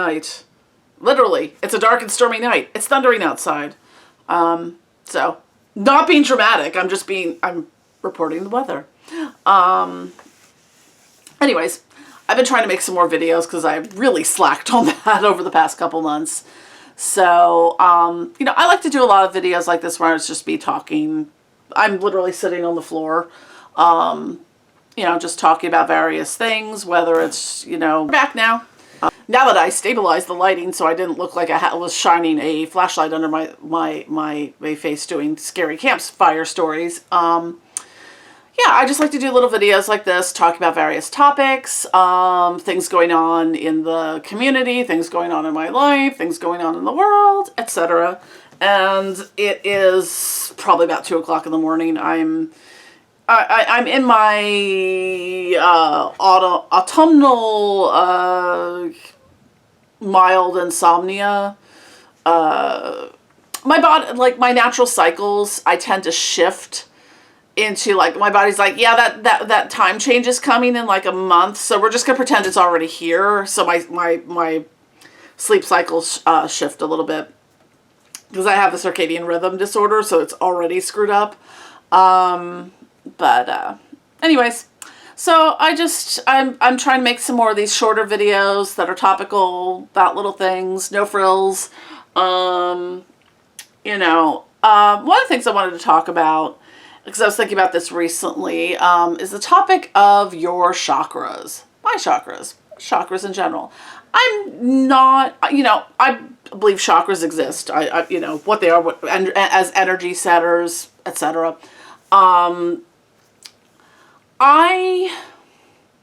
night. Literally, it's a dark and stormy night. It's thundering outside. So, not being dramatic. I'm reporting the weather. Anyways, I've been trying to make some more videos because I really slacked on that over the past couple months. So, you know, I like to do a lot of videos like this where it's just me talking. I'm literally sitting on the floor, you know, just talking about various things, whether it's, you know, back now. Now that I stabilized the lighting so I didn't look like I was shining a flashlight under my face doing scary campfire stories. Yeah, I just like to do little videos like this, talk about various topics, things going on in the community, things going on in my life, things going on in the world, etc. And it is probably about 2 o'clock in the morning. I'm in my autumnal mild insomnia. My body, like my natural cycles, I tend to shift into, like, my body's like, yeah, that time change is coming in like a month, so we're just gonna pretend it's already here. So my sleep cycles shift a little bit because I have the circadian rhythm disorder, so it's already screwed up. Anyways, so I'm trying to make some more of these shorter videos that are topical about little things, no frills. You know, one of the things I wanted to talk about, because I was thinking about this recently, is the topic of your chakras. My chakras in general. I'm not, you know, I believe chakras exist. I you know, what they are, as energy setters, etc. I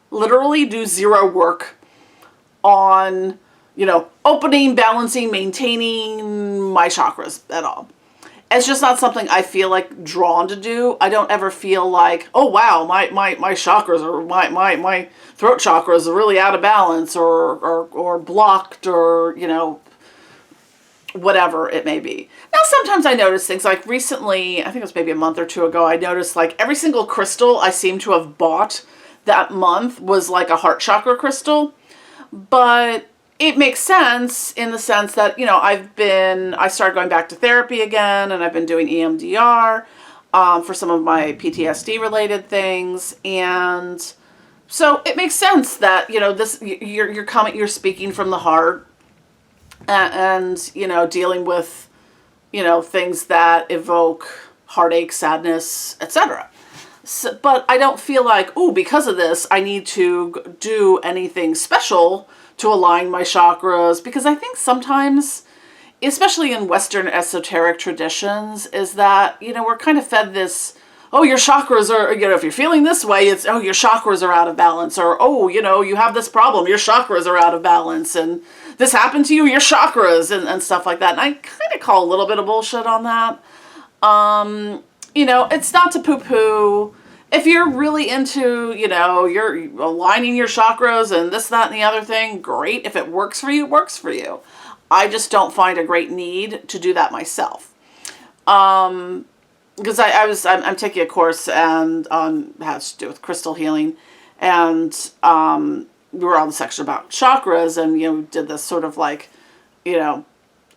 literally do zero work on, you know, opening, balancing, maintaining my chakras at all. It's just not something I feel like drawn to do. I don't ever feel like, oh wow, my chakras, or my throat chakras are really out of balance or blocked, or, you know, whatever it may be. Now, sometimes I notice things, like recently, I think it was maybe a month or two ago, I noticed like every single crystal I seem to have bought that month was like a heart chakra crystal. But it makes sense in the sense that, you know, I started going back to therapy again, and I've been doing EMDR for some of my PTSD related things. And so it makes sense that, you know, this, you're speaking from the heart, and, you know, dealing with, you know, things that evoke heartache, sadness, etc. So, but I don't feel like, ooh, because of this, I need to do anything special to align my chakras, because I think sometimes, especially in Western esoteric traditions, is that, you know, we're kind of fed this, oh, your chakras are, you know, if you're feeling this way, it's, oh, your chakras are out of balance, or, oh, you know, you have this problem, your chakras are out of balance, and this happened to you, your chakras, and stuff like that. And I kind of call a little bit of bullshit on that. You know, it's not to poo-poo. If you're really into, you know, you're aligning your chakras and this, that, and the other thing, great. If it works for you, it works for you. I just don't find a great need to do that myself. Because I'm taking a course and has to do with crystal healing, and we were on the section about chakras, and, you know, did this sort of like, you know,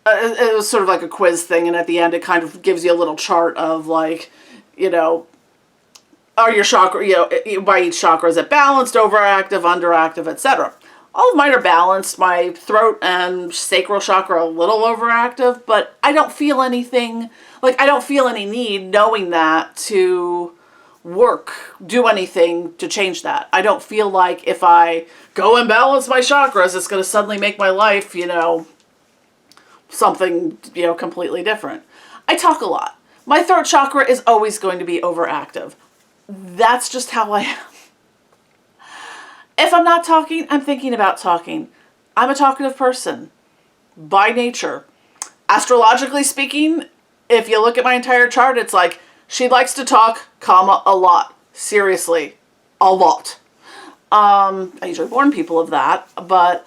it was sort of like a quiz thing, and at the end it kind of gives you a little chart of, like, you know, are your chakra, you know, by each chakra, is it balanced, overactive, underactive, etc. All of mine are balanced. My throat and sacral chakra are a little overactive, but I don't feel anything, like, I don't feel any need, knowing that, to do anything to change that. I don't feel like if I go and balance my chakras, it's going to suddenly make my life, you know, something, you know, completely different. I talk a lot. My throat chakra is always going to be overactive. That's just how I am. If I'm not talking, I'm thinking about talking. I'm a talkative person by nature. Astrologically speaking, if you look at my entire chart, it's like, she likes to talk, comma, a lot. Seriously, a lot. I usually warn people of that, but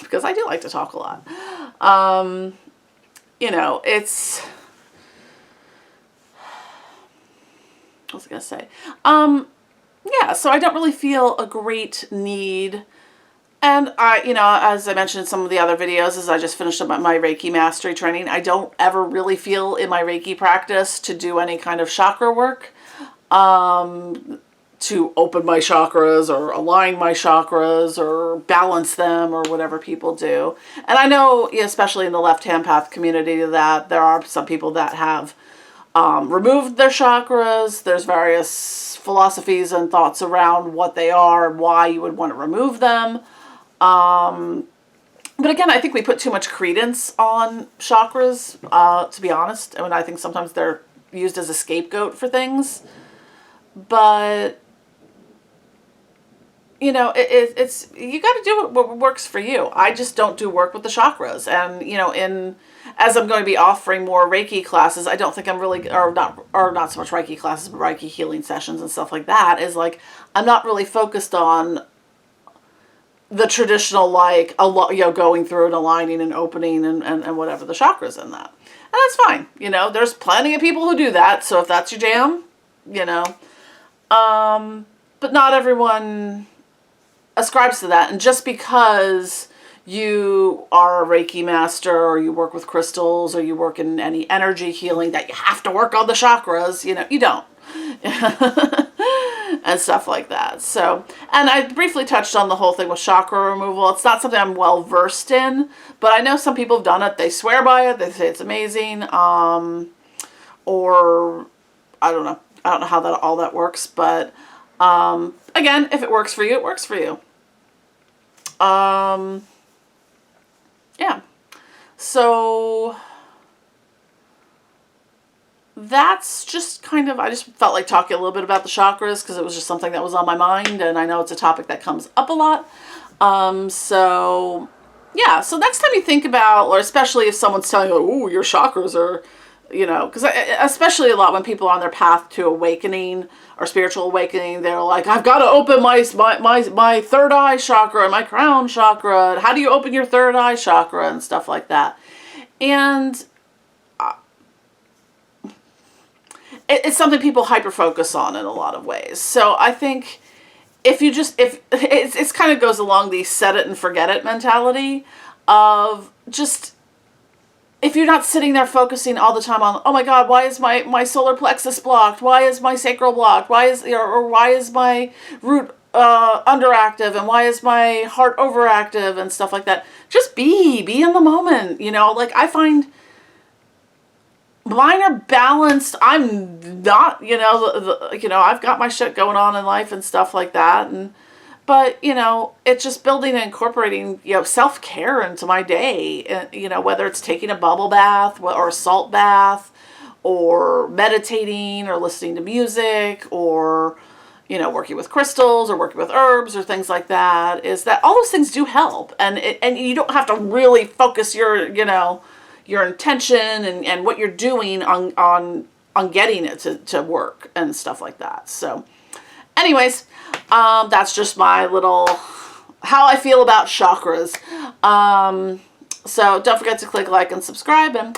because I do like to talk a lot. You know, it's, what was I going to say? Yeah, so I don't really feel a great need. And as I mentioned in some of the other videos, as I just finished up my Reiki mastery training, I don't ever really feel in my Reiki practice to do any kind of chakra work, to open my chakras or align my chakras or balance them or whatever people do. And I know, especially in the left-hand path community, that there are some people that have removed their chakras. There's various philosophies and thoughts around what they are and why you would want to remove them. But again, I think we put too much credence on chakras, to be honest. I mean, I think sometimes they're used as a scapegoat for things. But, it's you got to do what works for you. I just don't do work with the chakras. And, as I'm going to be offering more Reiki classes, I don't think I'm really, or not so much Reiki classes, but Reiki healing sessions and stuff like that, is like, I'm not really focused on the traditional, going through and aligning and opening and whatever the chakras in that. And that's fine. There's plenty of people who do that. So if that's your jam, but not everyone ascribes to that. And just because you are a Reiki master or you work with crystals or you work in any energy healing that you have to work on the chakras, you don't. And stuff like that. So, and I briefly touched on the whole thing with chakra removal. It's not something I'm well versed in, but I know some people have done it. They swear by it. They say it's amazing. Or I don't know. I don't know how all that works, but again, if it works for you, it works for you. Yeah. So that's just kind of, I just felt like talking a little bit about the chakras because it was just something that was on my mind, and I know it's a topic that comes up a lot. So yeah, so next time you think about, or especially if someone's telling you, oh, your chakras are, because especially a lot when people are on their path to awakening or spiritual awakening, they're like, I've got to open my third eye chakra and my crown chakra. How do you open your third eye chakra and stuff like that? And it's something people hyper-focus on in a lot of ways. So I think if it's kind of goes along the set it and forget it mentality of just, if you're not sitting there focusing all the time on, oh my God, why is my solar plexus blocked? Why is my sacral blocked? Why is my root underactive? And why is my heart overactive and stuff like that? Just be in the moment. Like I find mine are balanced. I'm not, I've got my shit going on in life and stuff like that. But it's just building and incorporating, self-care into my day. Whether it's taking a bubble bath or a salt bath or meditating or listening to music or, working with crystals or working with herbs or things like that, is that all those things do help. And you don't have to really focus your intention and what you're doing on getting it to work and stuff like that. So anyways, that's just my little, how I feel about chakras. So don't forget to click like and subscribe, and